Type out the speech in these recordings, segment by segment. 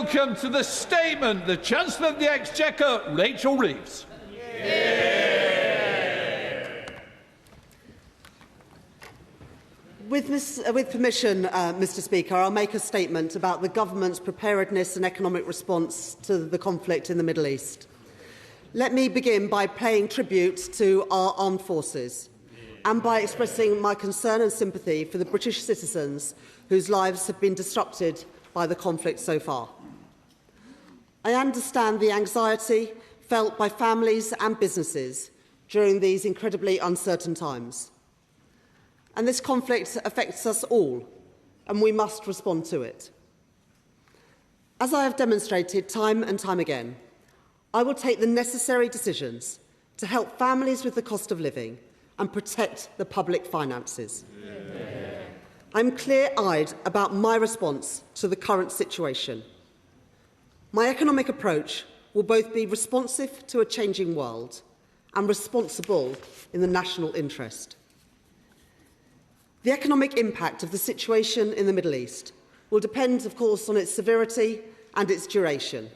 welcome to the statement the Chancellor of the Exchequer, Rachel Reeves. With permission, Mr Speaker, I'll make a statement about the government's preparedness and economic response to the conflict in the Middle East. Let me begin by paying tribute to our armed forces and by expressing my concern and sympathy for the British citizens whose lives have been disrupted by the conflict so far. I understand the anxiety felt by families and businesses during these incredibly uncertain times. And this conflict affects us all, and we must respond to it. As I have demonstrated time and time again, I will take the necessary decisions to help families with the cost of living and protect the public finances. I'm clear-eyed about my response to the current situation. My economic approach will both be responsive to a changing world and responsible in the national interest. The economic impact of the situation in the Middle East will depend, of course, on its severity and its duration.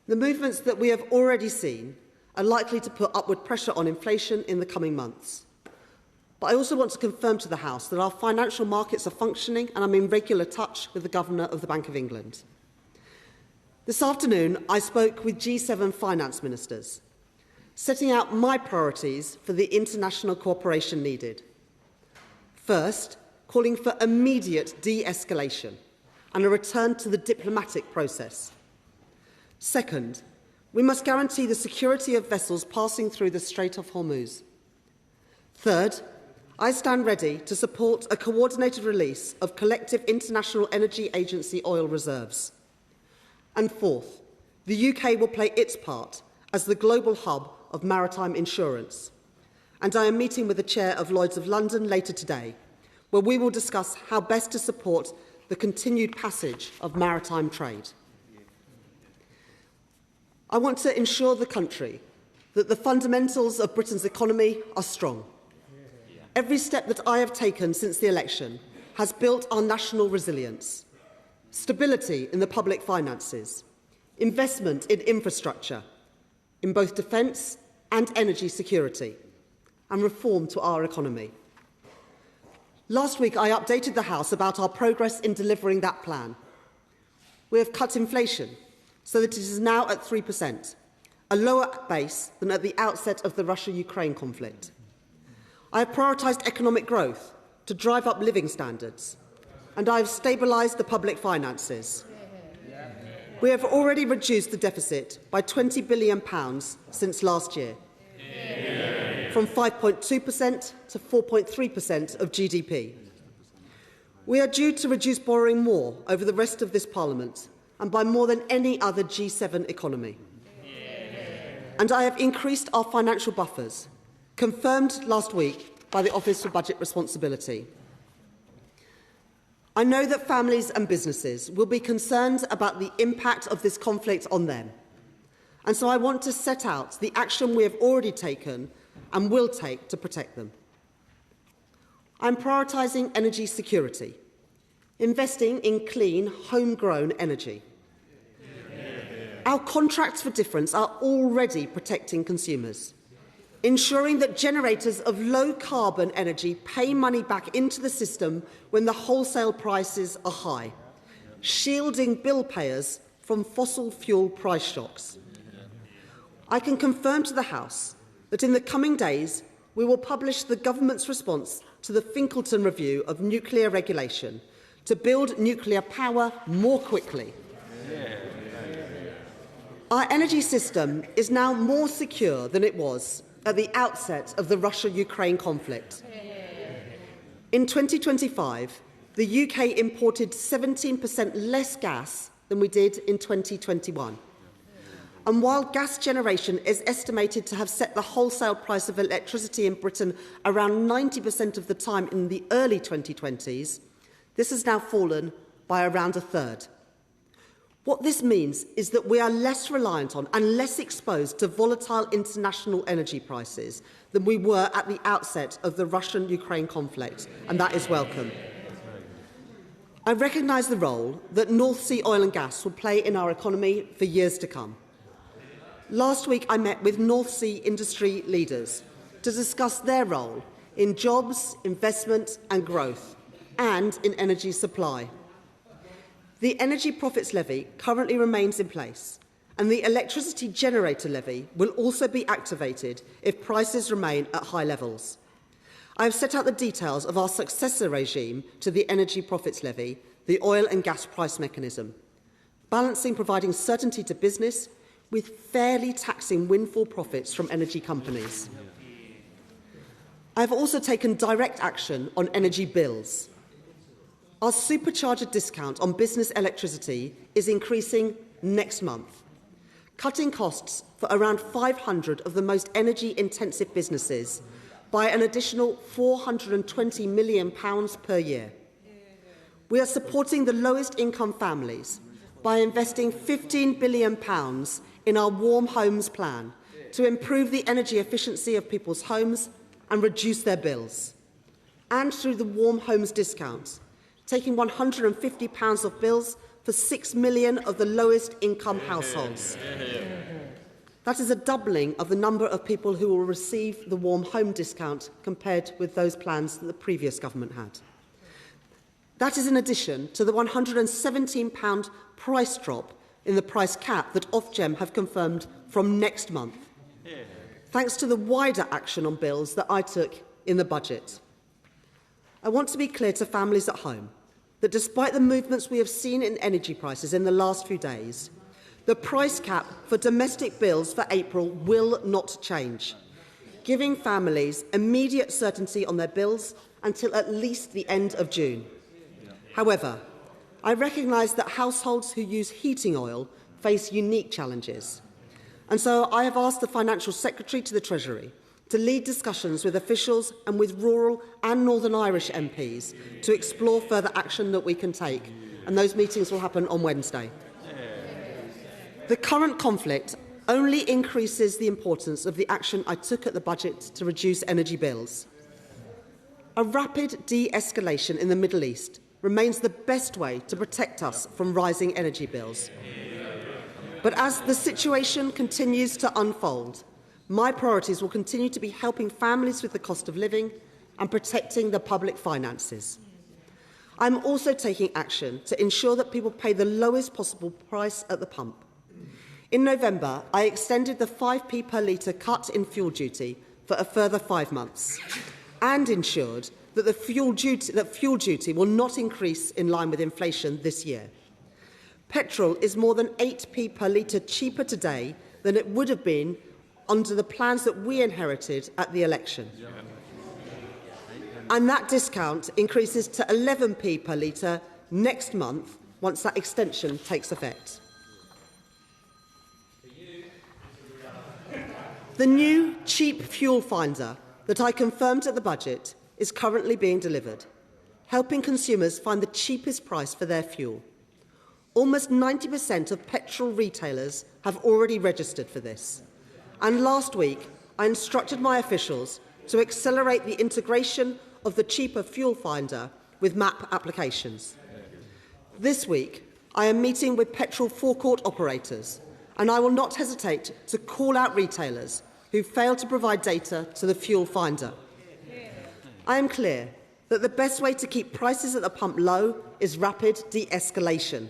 The movements that we have already seen are likely to put upward pressure on inflation in the coming months. But I also want to confirm to the House that our financial markets are functioning, and I'm in regular touch with the Governor of the Bank of England. This afternoon, I spoke with G7 finance ministers, setting out my priorities for the international cooperation needed. First, calling for immediate de-escalation and a return to the diplomatic process. Second, we must guarantee the security of vessels passing through the Strait of Hormuz. Third, I stand ready to support a coordinated release of collective International Energy Agency oil reserves. And fourth, the UK will play its part as the global hub of maritime insurance. And I am meeting with the Chair of Lloyd's of London later today, where we will discuss how best to support the continued passage of maritime trade. I want to ensure the country that the fundamentals of Britain's economy are strong. Every step that I have taken since the election has built our national resilience, stability in the public finances, investment in infrastructure, in both defence and energy security, and reform to our economy. Last week, I updated the House about our progress in delivering that plan. We have cut inflation so that it is now at 3%, a lower base than at the outset of the Russia-Ukraine conflict. I have prioritised economic growth to drive up living standards, and I have stabilised the public finances. We have already reduced the deficit by £20 billion since last year, from 5.2% to 4.3% of GDP. We are due to reduce borrowing more over the rest of this Parliament and by more than any other G7 economy. And I have increased our financial buffers, confirmed last week by the Office for Budget Responsibility. I know that families and businesses will be concerned about the impact of this conflict on them. And so I want to set out the action we have already taken and will take to protect them. I'm prioritising energy security, investing in clean, homegrown energy. Our contracts for difference are already protecting consumers, ensuring that generators of low-carbon energy pay money back into the system when the wholesale prices are high, shielding bill payers from fossil fuel price shocks. I can confirm to the House that in the coming days we will publish the government's response to the Finkelton review of nuclear regulation to build nuclear power more quickly. Our energy system is now more secure than it was at the outset of the Russia-Ukraine conflict. In 2025, the UK imported 17% less gas than we did in 2021. And while gas generation is estimated to have set the wholesale price of electricity in Britain around 90% of the time in the early 2020s, this has now fallen by around a third. What this means is that we are less reliant on and less exposed to volatile international energy prices than we were at the outset of the Russian-Ukraine conflict, and that is welcome. I recognise the role that North Sea oil and gas will play in our economy for years to come. Last week I met with North Sea industry leaders to discuss their role in jobs, investment and growth, and in energy supply. The Energy Profits Levy currently remains in place, and the Electricity Generator Levy will also be activated if prices remain at high levels. I have set out the details of our successor regime to the Energy Profits Levy, the oil and gas price mechanism, balancing providing certainty to business with fairly taxing windfall profits from energy companies. I have also taken direct action on energy bills. Our supercharger discount on business electricity is increasing next month, cutting costs for around 500 of the most energy-intensive businesses by an additional £420 million per year. We are supporting the lowest income families by investing £15 billion in our Warm Homes plan to improve the energy efficiency of people's homes and reduce their bills, and through the Warm Homes discount, taking £150 off bills for 6 million of the lowest income households. That is a doubling of the number of people who will receive the Warm Home discount compared with those plans that the previous government had. That is in addition to the £117 price drop in the price cap that Ofgem have confirmed from next month, thanks to the wider action on bills that I took in the budget. I want to be clear to families at home that despite the movements we have seen in energy prices in the last few days, the price cap for domestic bills for April will not change, giving families immediate certainty on their bills until at least the end of June. However, I recognise that households who use heating oil face unique challenges, and so I have asked the Financial Secretary to the Treasury to lead discussions with officials and with rural and Northern Irish MPs to explore further action that we can take, and those meetings will happen on Wednesday. The current conflict only increases the importance of the action I took at the budget to reduce energy bills. A rapid de-escalation in the Middle East remains the best way to protect us from rising energy bills. But as the situation continues to unfold, my priorities will continue to be helping families with the cost of living and protecting the public finances. I am also taking action to ensure that people pay the lowest possible price at the pump. In November, I extended the 5p per litre cut in fuel duty for a further 5 months and ensured that fuel duty will not increase in line with inflation this year. Petrol is more than 8p per litre cheaper today than it would have been under the plans that we inherited at the election. And that discount increases to 11p per litre next month once that extension takes effect. The new cheap fuel finder that I confirmed at the budget is currently being delivered, helping consumers find the cheapest price for their fuel. Almost 90% of petrol retailers have already registered for this. And last week, I instructed my officials to accelerate the integration of the cheaper fuel finder with MAP applications. This week, I am meeting with petrol forecourt operators, and I will not hesitate to call out retailers who fail to provide data to the fuel finder. I am clear that the best way to keep prices at the pump low is rapid de-escalation,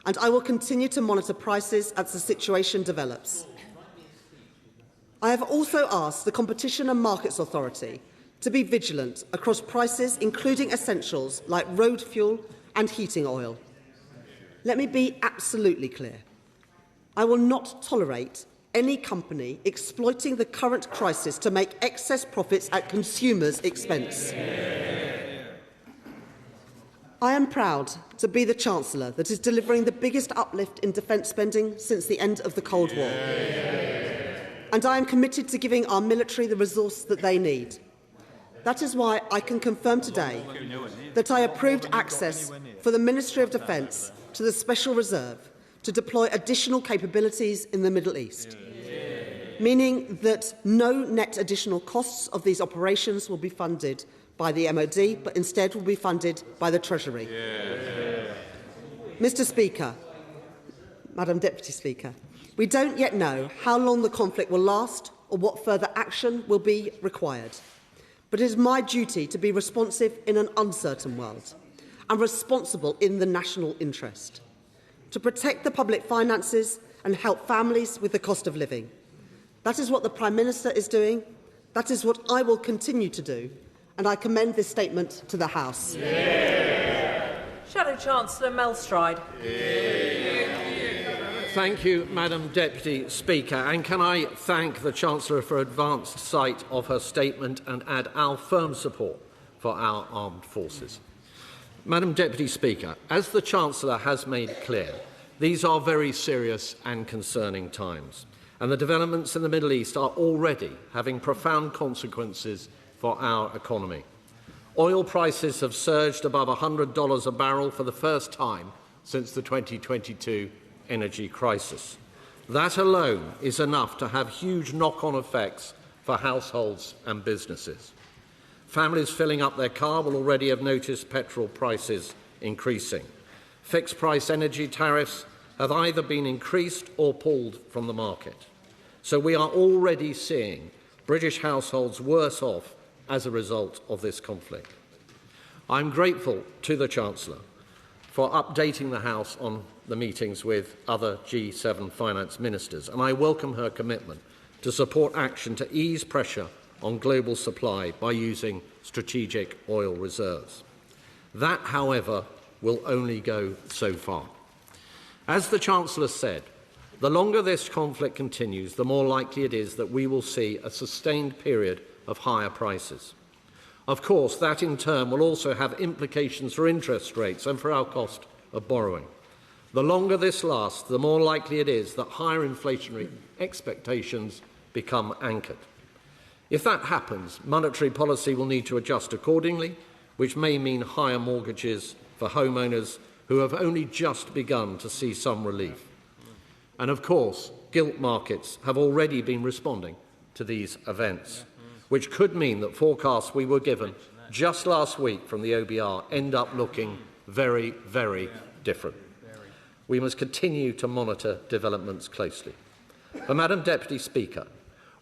and I will continue to monitor prices as the situation develops. I have also asked the Competition and Markets Authority to be vigilant across prices, including essentials like road fuel and heating oil. Let me be absolutely clear. I will not tolerate any company exploiting the current crisis to make excess profits at consumers' expense. I am proud to be the Chancellor that is delivering the biggest uplift in defence spending since the end of the Cold War. And I am committed to giving our military the resource that they need. That is why I can confirm today that I approved access for the Ministry of Defence to the Special Reserve to deploy additional capabilities in the Middle East, meaning that no net additional costs of these operations will be funded by the MOD, but instead will be funded by the Treasury. Mr. Speaker, Madam Deputy Speaker, we don't yet know how long the conflict will last or what further action will be required. But it is my duty to be responsive in an uncertain world and responsible in the national interest, to protect the public finances and help families with the cost of living. That is what the Prime Minister is doing. That is what I will continue to do. And I commend this statement to the House. Shadow Chancellor Mel Stride. Thank you, Madam Deputy Speaker. And can I thank the Chancellor for advanced sight of her statement and add our firm support for our armed forces. Madam Deputy Speaker, as the Chancellor has made clear, these are very serious and concerning times, and the developments in the Middle East are already having profound consequences for our economy. Oil prices have surged above $100 a barrel for the first time since the 2022 energy crisis. That alone is enough to have huge knock-on effects for households and businesses. Families filling up their car will already have noticed petrol prices increasing. Fixed-price energy tariffs have either been increased or pulled from the market. So we are already seeing British households worse off as a result of this conflict. I'm grateful to the Chancellor for updating the House on the meetings with other G7 finance ministers, and I welcome her commitment to support action to ease pressure on global supply by using strategic oil reserves. That, however, will only go so far. As the Chancellor said, the longer this conflict continues, the more likely it is that we will see a sustained period of higher prices. Of course, that in turn will also have implications for interest rates and for our cost of borrowing. The longer this lasts, the more likely it is that higher inflationary expectations become anchored. If that happens, monetary policy will need to adjust accordingly, which may mean higher mortgages for homeowners who have only just begun to see some relief. And of course, gilt markets have already been responding to these events, which could mean that forecasts we were given just last week from the OBR end up looking very, very different. We must continue to monitor developments closely. But, Madam Deputy Speaker,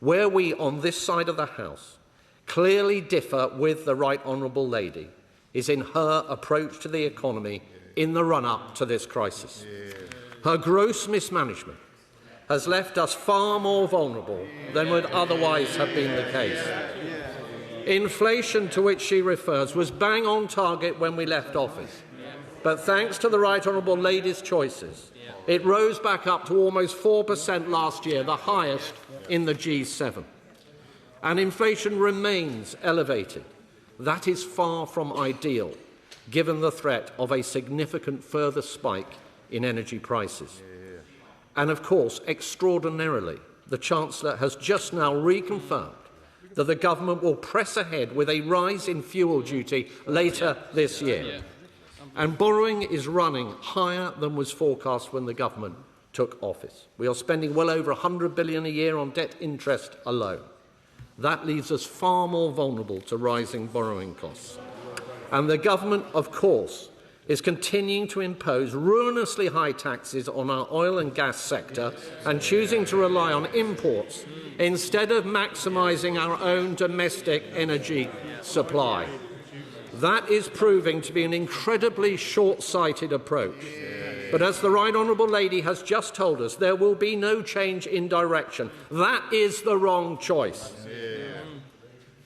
where we on this side of the House clearly differ with the Right Honourable Lady is in her approach to the economy in the run-up to this crisis. Her gross mismanagement has left us far more vulnerable than would otherwise have been the case. Inflation, to which she refers, was bang on target when we left office. But thanks to the Right Honourable Lady's choices, it rose back up to almost 4% last year, the highest in the G7. And inflation remains elevated. That is far from ideal, given the threat of a significant further spike in energy prices. And of course, extraordinarily, the Chancellor has just now reconfirmed that the government will press ahead with a rise in fuel duty later this year. And borrowing is running higher than was forecast when the government took office. We are spending well over $100 billion a year on debt interest alone. That leaves us far more vulnerable to rising borrowing costs. And the government, of course, is continuing to impose ruinously high taxes on our oil and gas sector and choosing to rely on imports instead of maximising our own domestic energy supply. That is proving to be an incredibly short-sighted approach. But as the Right Honourable Lady has just told us, there will be no change in direction. That is the wrong choice.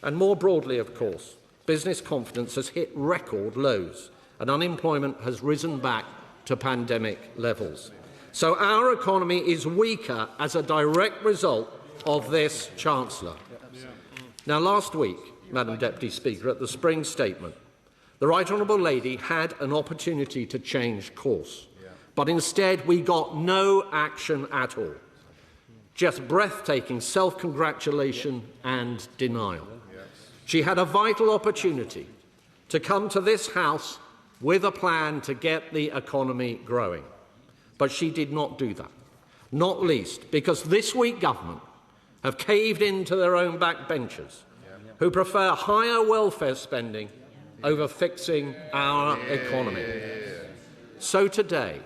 And more broadly, of course, business confidence has hit record lows and unemployment has risen back to pandemic levels. So our economy is weaker as a direct result of this Chancellor. Now, last week, Madam Deputy Speaker, at the spring statement, the Right Honourable Lady had an opportunity to change course, but instead we got no action at all. Just breathtaking self-congratulation and denial. She had a vital opportunity to come to this House with a plan to get the economy growing, but she did not do that, not least because this week government have caved into their own backbenchers, who prefer higher welfare spending over fixing our economy. So today,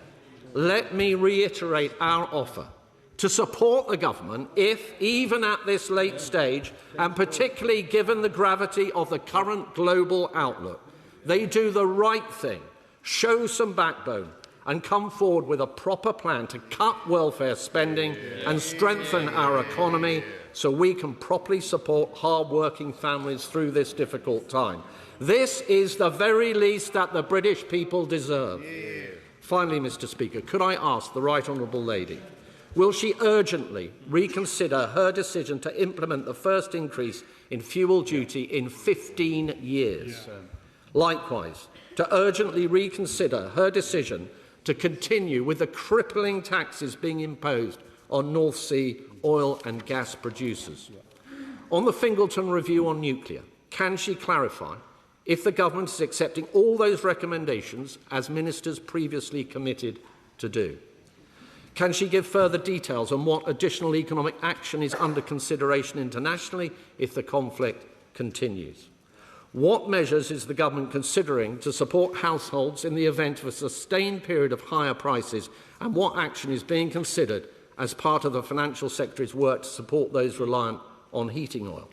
let me reiterate our offer to support the government if, even at this late stage, and particularly given the gravity of the current global outlook, they do the right thing, show some backbone, and come forward with a proper plan to cut welfare spending and strengthen our economy so we can properly support hard-working families through this difficult time. This is the very least that the British people deserve. Finally, Mr. Speaker, could I ask the Right Honourable Lady, will she urgently reconsider her decision to implement the first increase in fuel duty in 15 years? Likewise, to urgently reconsider her decision to continue with the crippling taxes being imposed on North Sea oil and gas producers. On the Fingleton review on nuclear, can she clarify if the government is accepting all those recommendations as ministers previously committed to do? Can she give further details on what additional economic action is under consideration internationally if the conflict continues? What measures is the government considering to support households in the event of a sustained period of higher prices, and what action is being considered as part of the Financial Secretary's work to support those reliant on heating oil?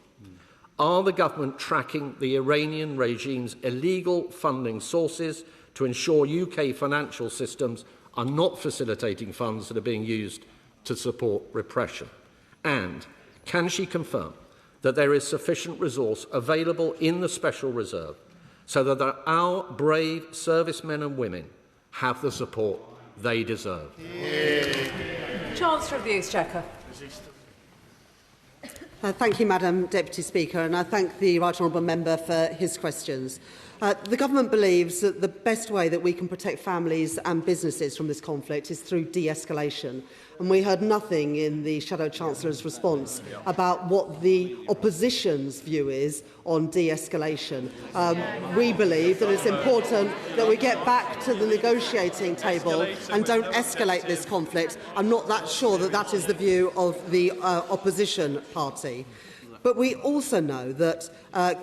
Are the government tracking the Iranian regime's illegal funding sources to ensure UK financial systems are not facilitating funds that are being used to support repression? And can she confirm that there is sufficient resource available in the Special Reserve so that our brave servicemen and women have the support they deserve? Chancellor of the Exchequer. Thank you, Madam Deputy Speaker, and I thank the Right Honourable Member for his questions. The Government believes that the best way that we can protect families and businesses from this conflict is through de-escalation. And we heard nothing in the Shadow Chancellor's response about what the opposition's view is on de-escalation. We believe that it's important that we get back to the negotiating table and don't escalate this conflict. I'm not that sure that that is the view of the opposition party. But we also know that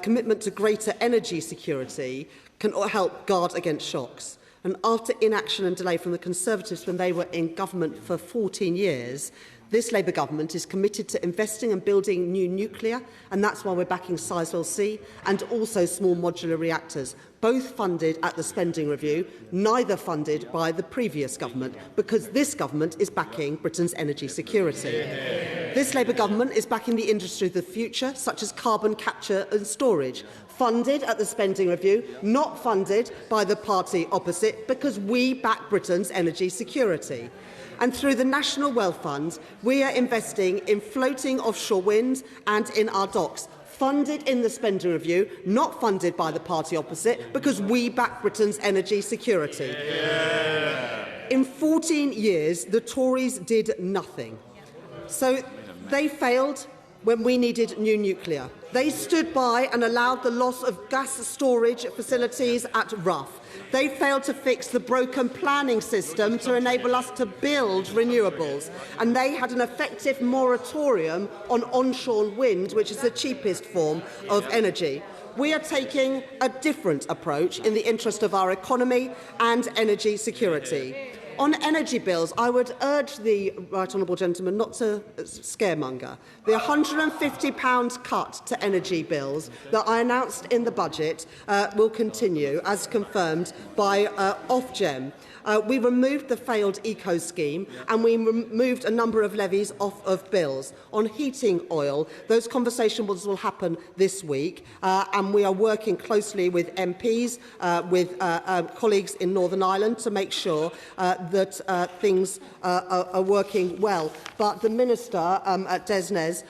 commitment to greater energy security can help guard against shocks. And after inaction and delay from the Conservatives when they were in government for 14 years, this Labour government is committed to investing and building new nuclear, and that's why we're backing Sizewell C and also small modular reactors, both funded at the spending review, neither funded by the previous government, because this government is backing Britain's energy security. This Labour government is backing the industry of the future, such as carbon capture and storage, funded at the spending review, not funded by the party opposite, because we back Britain's energy security. And through the National Wealth Fund, we are investing in floating offshore wind and in our docks, funded in the spending review, not funded by the party opposite, because we back Britain's energy security. In 14 years, the Tories did nothing. So they failed when we needed new nuclear. They stood by and allowed the loss of gas storage facilities at Rough. They failed to fix the broken planning system to enable us to build renewables. And they had an effective moratorium on onshore wind, which is the cheapest form of energy. We are taking a different approach in the interest of our economy and energy security. On energy bills, I would urge the Right Honourable Gentleman not to scaremonger. The £150 cut to energy bills that I announced in the budget will continue, as confirmed by Ofgem. We removed the failed eco scheme and we removed a number of levies off of bills. On heating oil, those conversations will happen this week and we are working closely with MPs, with colleagues in Northern Ireland to make sure that things are working well. But the Minister at Desnes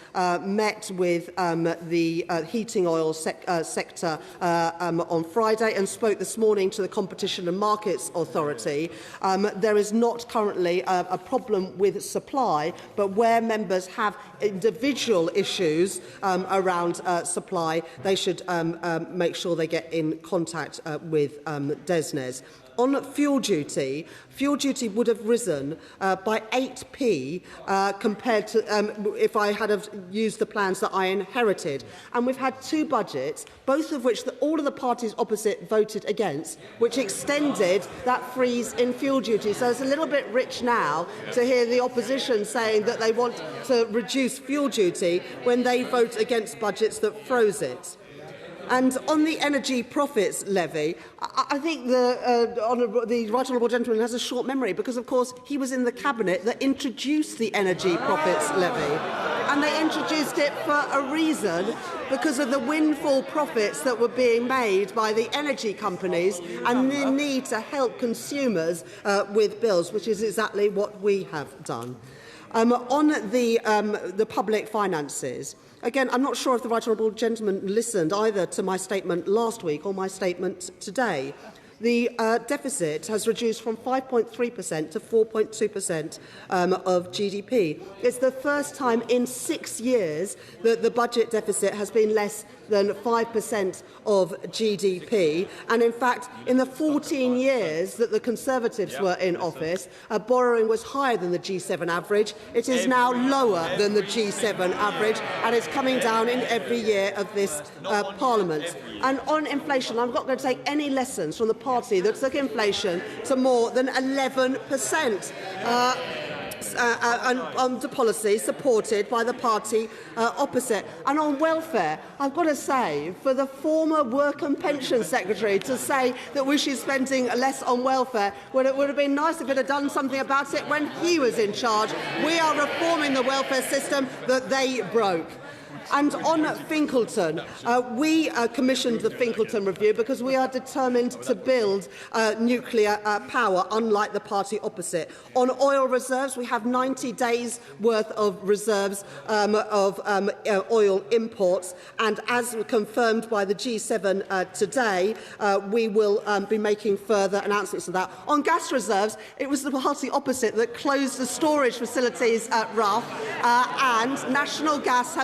met with the heating oil sector on Friday and spoke this morning to the Competition and Markets Authority. There is not currently a problem with supply, but where members have individual issues around supply, they should make sure they get in contact with Desnes. on fuel duty would have risen by 8p compared to if I had have used the plans that I inherited. And we've had two budgets, both of which all of the parties opposite voted against, which extended that freeze in fuel duty. So it's a little bit rich now to hear the opposition saying that they want to reduce fuel duty when they vote against budgets that froze it. And on the energy profits levy, I think the right honourable gentleman has a short memory because, of course, he was in the cabinet that introduced the energy profits levy. And they introduced it for a reason, because of the windfall profits that were being made by the energy companies and the need to help consumers with bills, which is exactly what we have done. On the public finances, again, I'm not sure if the right honourable gentleman listened either to my statement last week or my statement today. The deficit has reduced from 5.3% to 4.2% of GDP. It's the first time in 6 years that the budget deficit has been less than 5% of GDP. And in fact, in the 14 years that the Conservatives were in office, borrowing was higher than the G7 average. It is now lower than the G7 average, and it's coming down in every year of this Parliament. And on inflation, I'm not going to take any lessons from the party that took inflation to more than 11%. Under policy supported by the party opposite. And on welfare, I've got to say, for the former Work and Pension Secretary to say that we should be spending less on welfare, well, it would have been nice if it had done something about it when he was in charge. We are reforming the welfare system that they broke. And on Finkleton, we commissioned the Finkleton review because we are determined to build nuclear power, unlike the party opposite. On oil reserves, we have 90 days' worth of reserves of oil imports, and as confirmed by the G7 today, we will be making further announcements of that. On gas reserves, it was the party opposite that closed the storage facilities at Rough, and National Gas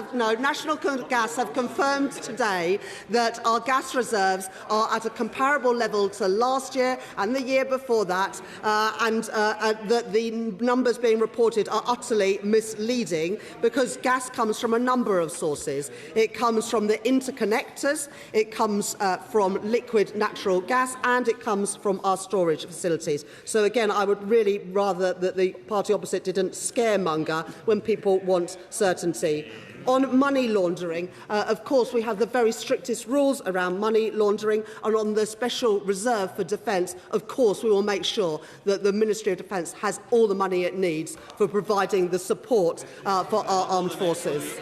have confirmed today that our gas reserves are at a comparable level to last year and the year before that, and that the numbers being reported are utterly misleading because gas comes from a number of sources. It comes from the interconnectors, it comes from liquid natural gas, and it comes from our storage facilities. So again, I would really rather that the party opposite didn't scaremonger when people want certainty. On money laundering, of course, we have the very strictest rules around money laundering, and on the special reserve for defence, of course, we will make sure that the Ministry of Defence has all the money it needs for providing the support for our armed forces.